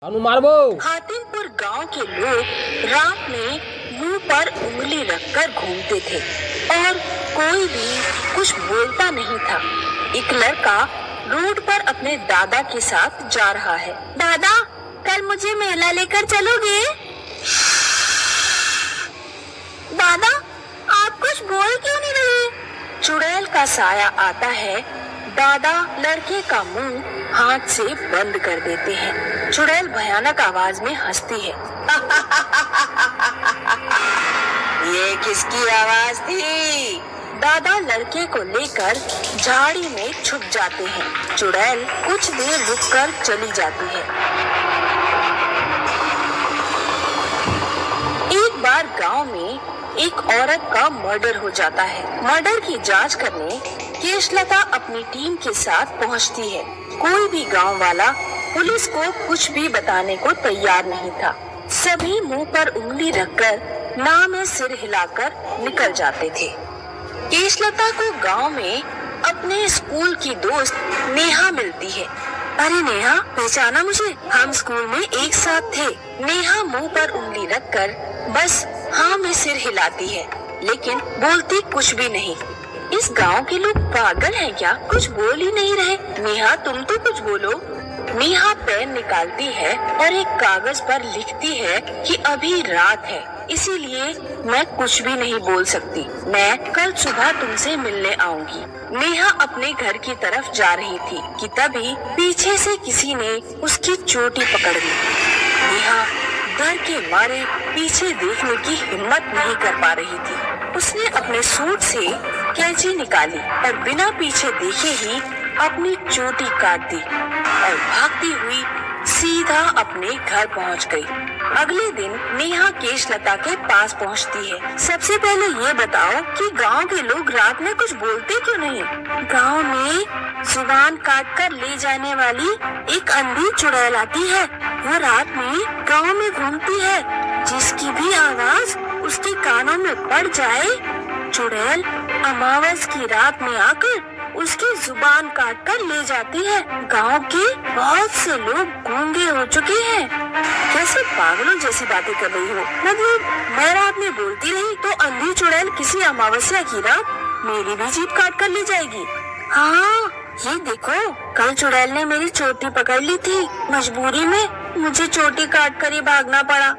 मारबो। हातिमपुर गांव के लोग रात में मुंह पर उंगली रखकर घूमते थे और कोई भी कुछ बोलता नहीं था। एक लड़का रोड पर अपने दादा के साथ जा रहा है। दादा, कल मुझे मेला लेकर चलोगे? दादा, आप कुछ बोल क्यों नहीं रहे? चुड़ैल का साया आता है। दादा लड़के का मुंह हाथ से बंद कर देते हैं। चुड़ैल भयानक आवाज में हंसती है। ये किसकी आवाज थी? दादा लड़के को लेकर झाड़ी में छुप जाते हैं। चुड़ैल कुछ देर रुककर चली जाती है। एक बार गांव में एक औरत का मर्डर हो जाता है। मर्डर की जांच करने केशलता अपनी टीम के साथ पहुंचती है। कोई भी गांव वाला पुलिस को कुछ भी बताने को तैयार नहीं था। सभी मुंह पर उंगली रखकर ना में सिर हिलाकर निकल जाते थे। केशलता को गांव में अपने स्कूल की दोस्त नेहा मिलती है। अरे नेहा, पहचाना मुझे? हम स्कूल में एक साथ थे। नेहा मुंह पर उंगली रखकर बस हाँ में सिर हिलाती है, लेकिन बोलती कुछ भी नहीं। इस गांव के लोग पागल हैं क्या? कुछ बोल ही नहीं रहे। नेहा, तुम तो कुछ बोलो। नेहा पेन निकालती है और एक कागज पर लिखती है कि अभी रात है, इसीलिए मैं कुछ भी नहीं बोल सकती। मैं कल सुबह तुमसे मिलने आऊंगी। नेहा अपने घर की तरफ जा रही थी कि तभी पीछे से किसी ने उसकी चोटी पकड़ ली। नेहा डर के मारे पीछे देखने की हिम्मत नहीं कर पा रही थी। उसने अपने सूट से कैंची निकाली और बिना पीछे देखे ही अपनी चोटी काट दी और भागती हुई सीधा अपने घर पहुंच गई। अगले दिन नेहा केशलता के पास पहुंचती है। सबसे पहले ये बताओ कि गांव के लोग रात में कुछ बोलते क्यों नहीं? गांव में जुबान काट कर ले जाने वाली एक अंधी चुड़ैल आती है। वो रात में गांव में घूमती है। जिसकी भी आवाज उसके कानों में पड़ जाए, चुड़ैल अमावस की रात में आकर उसकी जुबान काट कर ले जाती है। गांव के बहुत से लोग गूंगे हो चुके हैं। कैसे पागलों जैसी बातें कर रही हो? मतलब मैं रात में बोलती रही तो अंधी चुड़ैल किसी अमावस्या की रात मेरी भी जीभ काट कर ले जाएगी। हाँ, ये देखो, कल चुड़ैल ने मेरी चोटी पकड़ ली थी। मजबूरी में मुझे चोटी काट कर ही भागना पड़ा।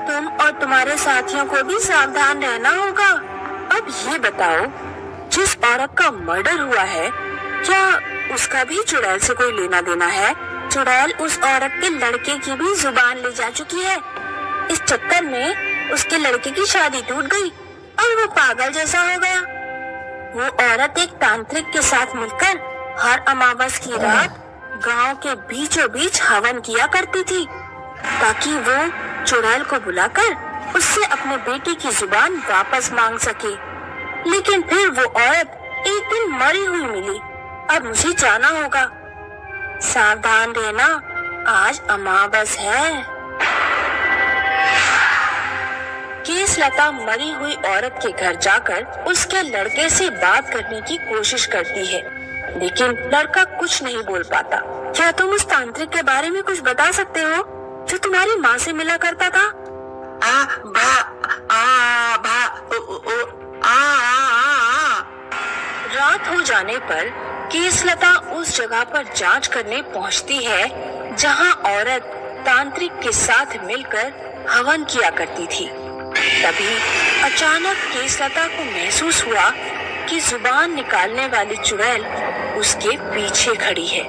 तुम और तुम्हारे साथियों को भी सावधान रहना होगा। अब ये बताओ, जिस औरत का मर्डर हुआ है, क्या उसका भी चुड़ैल से कोई लेना देना है? चुड़ैल उस औरत के लड़के की भी जुबान ले जा चुकी है। इस चक्कर में उसके लड़के की शादी टूट गई और वो पागल जैसा हो गया। वो औरत एक तांत्रिक के साथ मिलकर हर अमावस की रात गांव के बीचों बीच हवन किया करती थी, ताकि वो चुड़ैल को बुलाकर उससे अपने बेटे की जुबान वापस मांग सके। लेकिन फिर वो औरत एक दिन मरी हुई मिली। अब मुझे जाना होगा। सावधान रहना, आज अमावस है। केशलता मरी हुई औरत के घर जाकर उसके लड़के से बात करने की कोशिश करती है, लेकिन लड़का कुछ नहीं बोल पाता। क्या तुम उस तांत्रिक के बारे में कुछ बता सकते हो जो तुम्हारी माँ से मिला करता था? रात हो जाने पर केशलता उस जगह पर जांच करने पहुंचती है जहां औरत तांत्रिक के साथ मिलकर हवन किया करती थी। तभी अचानक केशलता को महसूस हुआ कि जुबान निकालने वाली चुड़ैल उसके पीछे खड़ी है।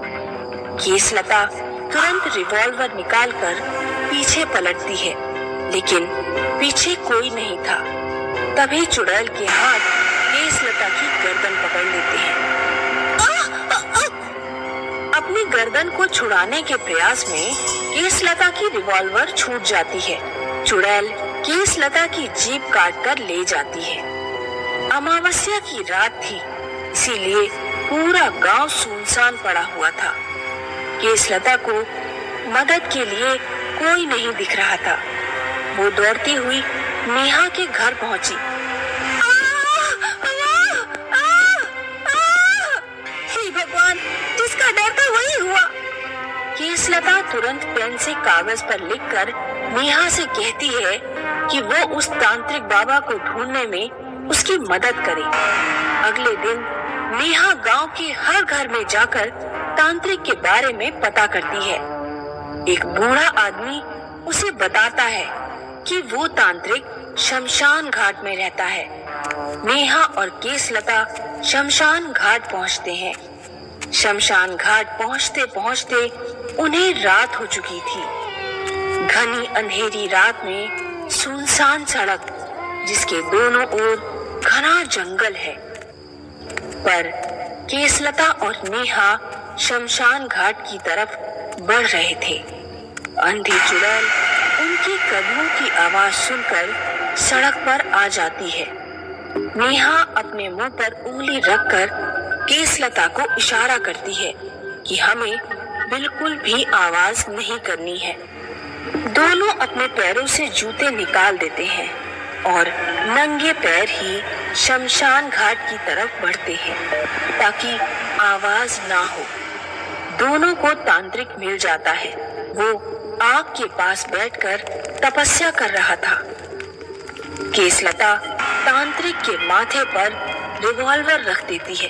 केशलता तुरंत रिवॉल्वर निकालकर पीछे पलटती है, लेकिन पीछे कोई नहीं था। तभी चुड़ैल के हाथ केशलता की गर्दन पकड़ लेते हैं। अपनी गर्दन को छुड़ाने के प्रयास में केशलता की रिवॉल्वर छूट जाती है। चुड़ैल केशलता की जीभ काट कर ले जाती है। अमावस्या की रात थी, इसीलिए पूरा गांव सुनसान पड़ा हुआ था। केशलता को मदद के लिए कोई नहीं दिख रहा था। वो दौड़ती हुई नेहा के घर पहुंची। हे भगवान, जिसका डर था वही हुआ। केशलता तुरंत पेन से कागज पर लिखकर नेहा से कहती है कि वो उस तांत्रिक बाबा को ढूंढने में उसकी मदद करे। अगले दिन नेहा गांव के हर घर में जाकर तांत्रिक के बारे में पता करती है। एक बूढ़ा आदमी उसे बताता है कि वो तांत्रिक शमशान घाट में रहता है। नेहा और केशलता शमशान घाट पहुंचते हैं। शमशान घाट पहुंचते पहुंचते उन्हें रात हो चुकी थी। घनी अंधेरी रात में सुनसान सड़क, जिसके दोनों ओर घना जंगल है। पर केशलता और नेहा शमशान घाट की तरफ बढ़ रहे थे। अंधी चुड़ैल उनके कदमों की आवाज सुनकर सड़क पर आ जाती है। नेहा अपने मुंह पर उंगली रखकर केशलता को इशारा करती है कि हमें बिल्कुल भी आवाज नहीं करनी है। दोनों अपने पैरों से जूते निकाल देते हैं और नंगे पैर ही शमशान घाट की तरफ बढ़ते हैं ताकि आवाज ना हो। दोनों को तांत्रिक मिल जाता है। वो आग के पास बैठकर तपस्या कर रहा था। केशलता तांत्रिक के माथे पर रिवॉल्वर रख देती है।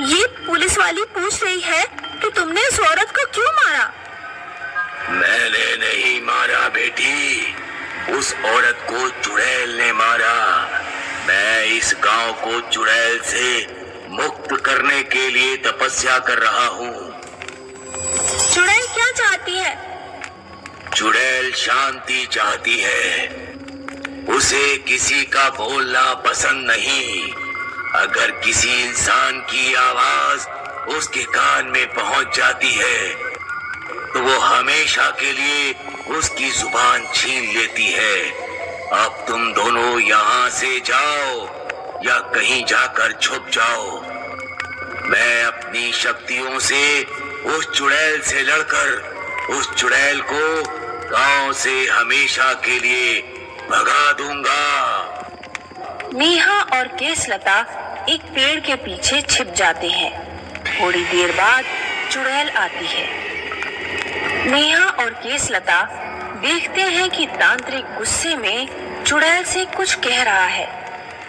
ये पुलिस वाली पूछ रही है कि तुमने उस औरत को क्यों मारा? मैंने नहीं मारा बेटी, उस औरत को चुड़ैल ने मारा। मैं इस गांव को चुड़ैल से मुक्त करने के लिए तपस्या कर रहा हूँ। चुड़ैल क्या चाहती है? चुड़ैल शांति चाहती है। उसे किसी का बोलना पसंद नहीं। अगर किसी इंसान की आवाज उसके कान में पहुंच जाती है तो वो हमेशा के लिए उसकी जुबान छीन लेती है। अब तुम दोनों यहाँ से जाओ या कहीं जाकर छुप जाओ। मैं अपनी शक्तियों से उस चुड़ैल से लड़कर उस चुड़ैल को गांव से हमेशा के लिए भगा दूंगा। नेहा और केशलता एक पेड़ के पीछे छिप जाते हैं। थोड़ी देर बाद चुड़ैल आती है। नेहा और केशलता देखते हैं कि तांत्रिक गुस्से में चुड़ैल से कुछ कह रहा है,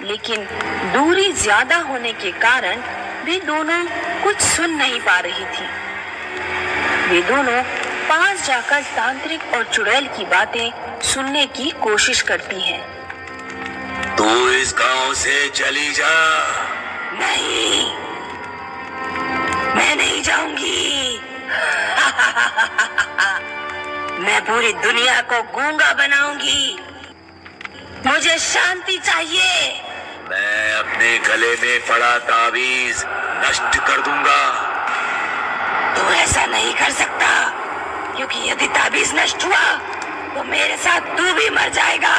लेकिन दूरी ज्यादा होने के कारण वे दोनों कुछ सुन नहीं पा रही थी। वे दोनों पास जाकर तांत्रिक और चुड़ैल की बातें सुनने की कोशिश करती हैं। तू इस गांव से चली जा। नहीं, मैं नहीं जाऊंगी। मैं पूरी दुनिया को गूंगा बनाऊंगी। मुझे शांति चाहिए। मैं अपने गले में पड़ा ताबीज नष्ट कर दूंगा। तू ऐसा नहीं कर सकता, क्योंकि यदि ताबीज नष्ट हुआ तो मेरे साथ तू भी मर जाएगा।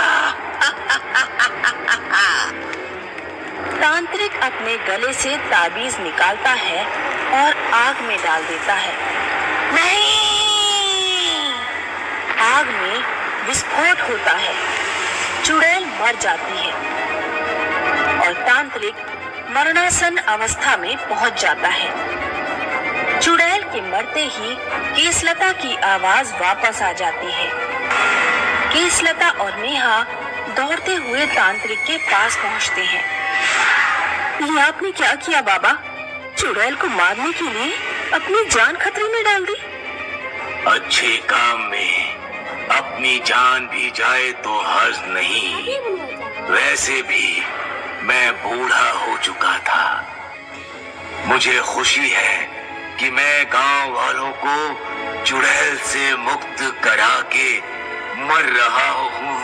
तांत्रिक अपने गले से ताबीज निकालता है और आग में डाल देता है। नहीं! आग में विस्फोट होता है। चुड़ैल मर जाती है और तांत्रिक मरणासन अवस्था में पहुंच जाता है। चुड़ैल के मरते ही केशलता की आवाज वापस आ जाती है। केशलता और नेहा दौड़ते हुए तांत्रिक के पास पहुंचते हैं। ये आपने क्या किया बाबा? चुड़ैल को मारने के लिए अपनी जान खतरे में डाल दी। अच्छे काम में अपनी जान भी जाए तो हर्ज नहीं। वैसे भी मैं बूढ़ा हो चुका था। मुझे खुशी है कि मैं गांव वालों को चुड़ैल से मुक्त करा के मर रहा हूँ।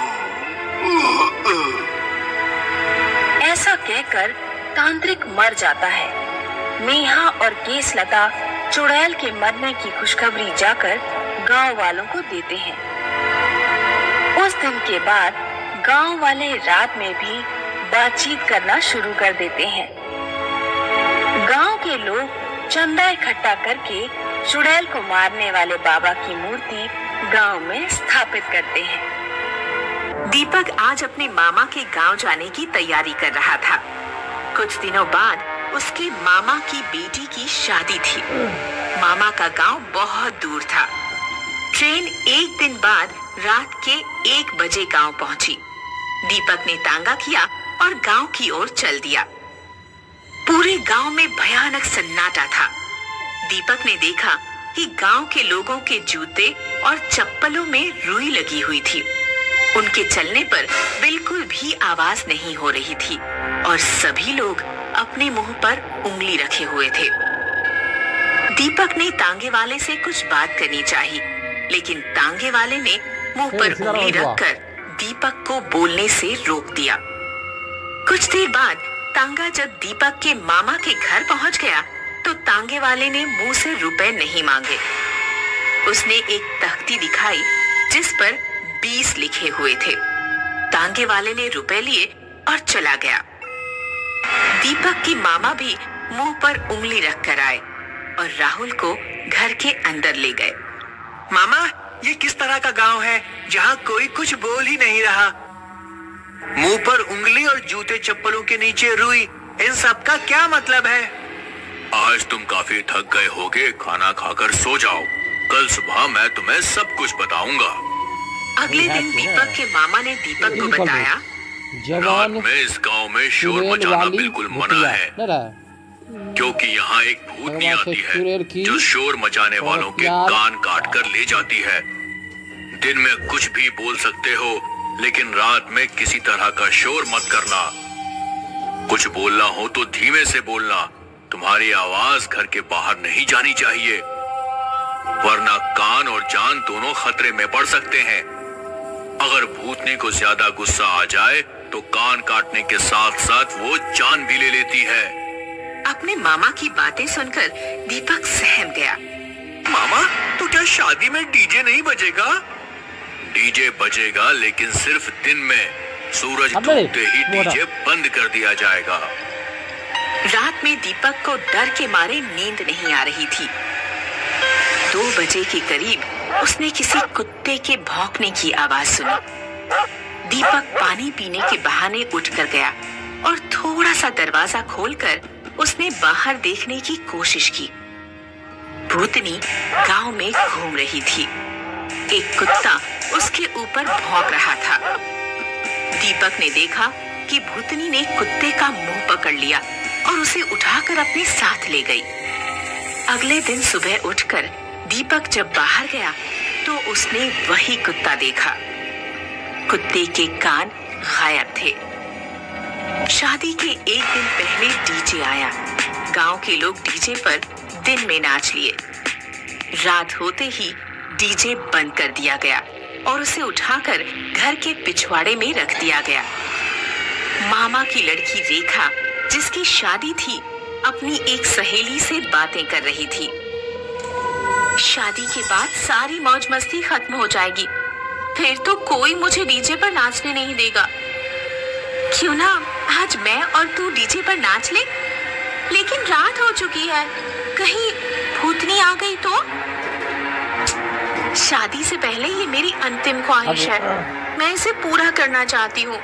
ऐसा कहकर तांत्रिक मर जाता है। नेहा और केशलता चुड़ैल के मरने की खुशखबरी जाकर गांव वालों को देते हैं। उस दिन के बाद गांव वाले रात में भी बातचीत करना शुरू कर देते हैं। गांव के लोग चंदा इकट्ठा करके चुड़ैल को मारने वाले बाबा की मूर्ति गांव में स्थापित करते हैं। दीपक आज अपने मामा के गांव जाने की तैयारी कर रहा था। कुछ दिनों बाद उसके मामा की बेटी की शादी थी। मामा का गांव बहुत दूर था। ट्रेन एक दिन बाद रात के 1 बजे गांव पहुंची। दीपक ने तांगा किया और गांव की ओर चल दिया। पूरे गांव में भयानक सन्नाटा था। दीपक ने देखा कि गांव के लोगों के जूते और चप्पलों में रुई लगी हुई थी। उनके चलने पर बिल्कुल भी आवाज नहीं हो रही थी और सभी लोग अपने मुंह पर उंगली रखे हुए थे। दीपक ने तांगे वाले से कुछ बात करनी चाहिए, लेकिन तांगे वाले ने मुंह पर उंगली रखकर दीपक को बोलने से रोक दिया। कुछ देर बाद तांगा जब दीपक के मामा के घर पहुंच गया तो तांगे वाले ने मुंह से रुपए नहीं मांगे। उसने एक तख्ती दिखाई जिस पर 20 लिखे हुए थे। तांगे वाले ने रुपए लिए और चला गया। दीपक के मामा भी मुंह पर उंगली रखकर आए और राहुल को घर के अंदर ले गए। मामा, ये किस तरह का गांव है जहाँ कोई कुछ बोल ही नहीं रहा? मुंह पर उंगली और जूते चप्पलों के नीचे रुई, इन सब का क्या मतलब है? आज तुम काफी थक गए होगे, खाना खाकर सो जाओ। कल सुबह मैं तुम्हें सब कुछ बताऊंगा। अगले दिन दीपक के मामा ने दीपक को बताया, रात में इस गांव में शोर मचाना बिल्कुल मना है, क्योंकि यहाँ एक भूतनी आती है जो शोर मचाने वालों के कान काट कर ले जाती है। दिन में कुछ भी बोल सकते हो, लेकिन रात में किसी तरह का शोर मत करना। कुछ बोलना हो तो धीमे से बोलना। तुम्हारी आवाज घर के बाहर नहीं जानी चाहिए, वरना कान और जान दोनों खतरे में पड़ सकते हैं। अगर भूतनी को ज्यादा गुस्सा आ जाए तो कान काटने के साथ साथ वो जान भी ले लेती है। अपने मामा की बातें सुनकर दीपक सहम गया। मामा, तो क्या शादी में डीजे नहीं बजेगा? डीजे बजेगा, लेकिन सिर्फ दिन में। सूरज डूबते ही डीजे बंद कर दिया जाएगा। रात में दीपक को डर के मारे नींद नहीं आ रही थी। 2 बजे के करीब उसने किसी कुत्ते के भौंकने की आवाज सुनी। दीपक पानी पीने के बहाने उठकर गया और थोड़ा सा दरवाजा खोलकर उसने बाहर देखने की कोशिश की। भूतनी गांव में घूम रही थी। एक कुत्ता उसके ऊपर भौंक रहा था। दीपक ने देखा कि भूतनी ने कुत्ते का मुंह पकड़ लिया और उसे उठाकर अपने साथ ले गई। अगले दिन सुबह उठकर दीपक जब बाहर गया तो उसने वही कुत्ता देखा। कुत्ते के कान गायब थे। शादी के एक दिन पहले डीजे आया। गांव के लोग डीजे पर दिन में नाच लिए। रात होते ही डीजे बंद कर दिया गया और उसे उठाकर घर के पिछवाड़े में रख दिया गया। मामा की लड़की रेखा, जिसकी शादी थी, अपनी एक सहेली से बातें कर रही थी। शादी के बाद सारी मौज मस्ती खत्म हो जाएगी, फिर तो कोई मुझे डीजे पर नाचने नहीं देगा। क्यों ना आज मैं और तू डीजे पर नाच ले? लेकिन रात हो चुकी है, कहीं भूतनी आ गई तो? शादी से पहले ये मेरी अंतिम ख्वाहिश है, मैं इसे पूरा करना चाहती हूँ।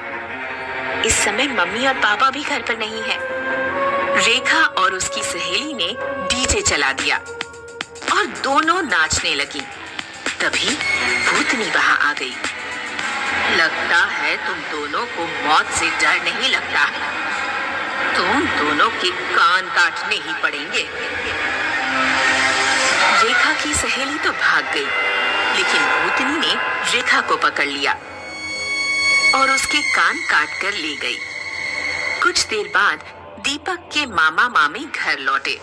इस समय मम्मी और पापा भी घर पर नहीं है। रेखा और उसकी सहेली ने डीजे चला दिया और दोनों नाचने लगी। तभी भूतनी वहां आ गई। लगता है तुम दोनों को मौत से डर नहीं लगता। तुम दोनों के कान काटने ही पड़ेंगे। रेखा की सहेली तो भाग गई, लेकिन भूतनी ने रेखा को पकड़ लिया और उसके कान काट कर ले गई। कुछ देर बाद दीपक के मामा मामी घर लौटे।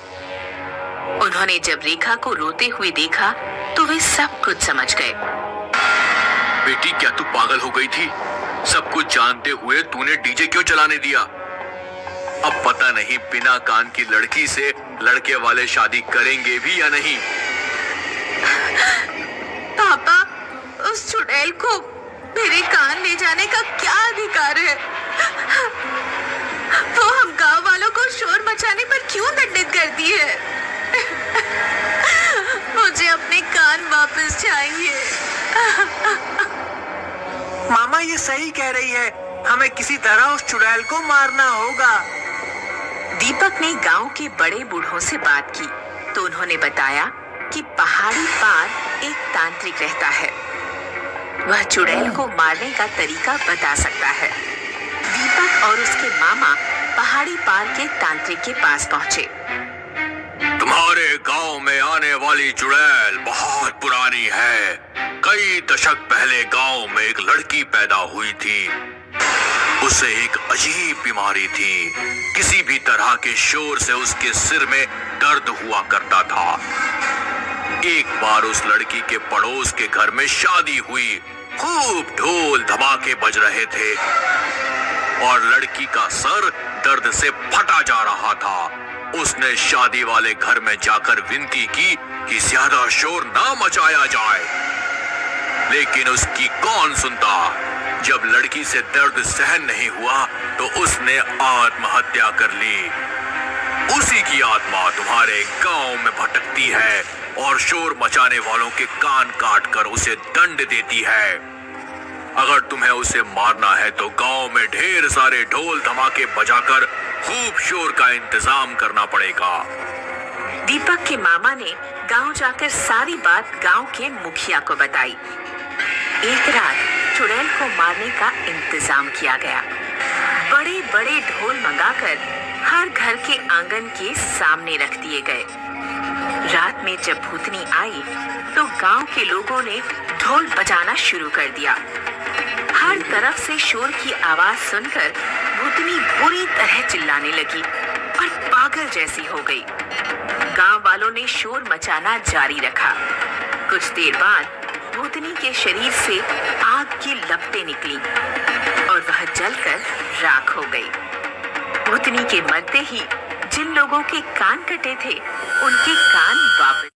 उन्होंने जब रेखा को रोते हुए देखा तो वे सब कुछ समझ गए। बेटी, क्या तू पागल हो गई थी? सब कुछ जानते हुए तूने डीजे क्यों चलाने दिया? अब पता नहीं बिना कान की लड़की से लड़के वाले शादी करेंगे भी या नहीं। पापा, उस चुड़ैल को मेरे कान ले जाने का क्या अधिकार है? वो हम गांव वालों को शोर मचाने पर क्यों दंडित करती है? मुझे अपने कान वापस चाहिए। मामा ये सही कह रही है, हमें किसी तरह उस चुड़ैल को मारना होगा। दीपक ने गांव के बड़े बूढ़ों से बात की तो उन्होंने बताया कि पहाड़ी पार एक तांत्रिक रहता है। वह चुड़ैल को मारने का तरीका बता सकता है। दीपक और उसके मामा पहाड़ी पार के तांत्रिक के पास पहुंचे। तुम्हारे गांव में आने वाली चुड़ैल बहुत पुरानी है। कई दशक पहले गांव में एक लड़की पैदा हुई थी। उसे एक अजीब बीमारी थी। किसी भी तरह के शोर से उसके सिर में दर्द हुआ करता था। एक बार उस लड़की के पड़ोस के घर में शादी हुई। खूब ढोल धमाके बज रहे थे और लड़की का सर दर्द से फटा जा रहा था। उसने शादी वाले घर में जाकर विनती की कि ज्यादा शोर ना मचाया जाए, लेकिन उसकी कौन सुनता। जब लड़की से दर्द सहन नहीं हुआ तो उसने आत्महत्या कर ली। उसी की आत्मा तुम्हारे गांव में भटकती है और शोर मचाने वालों के कान काट कर उसे दंड देती है। अगर तुम्हें उसे मारना है तो गांव में ढेर सारे ढोल धमाके बजाकर खूब शोर का इंतजाम करना पड़ेगा। दीपक के मामा ने गांव जाकर सारी बात गांव के मुखिया को बताई। एक रात चुड़ैल को मारने का इंतजाम किया गया। बड़े बड़े ढोल मंगाकर हर घर के आंगन के सामने रख दिए गए। रात में जब भूतनी आई तो गांव के लोगों ने ढोल बजाना शुरू कर दिया। हर तरफ से शोर की आवाज सुनकर भूतनी बुरी तरह चिल्लाने लगी और पागल जैसी हो गई। गांव वालों ने शोर मचाना जारी रखा। कुछ देर बाद भूतनी के शरीर से आग की लपटें निकली और वह जलकर राख हो गई। भूतनी के मरते ही जिन लोगों के कान कटे थे उनके कान वापस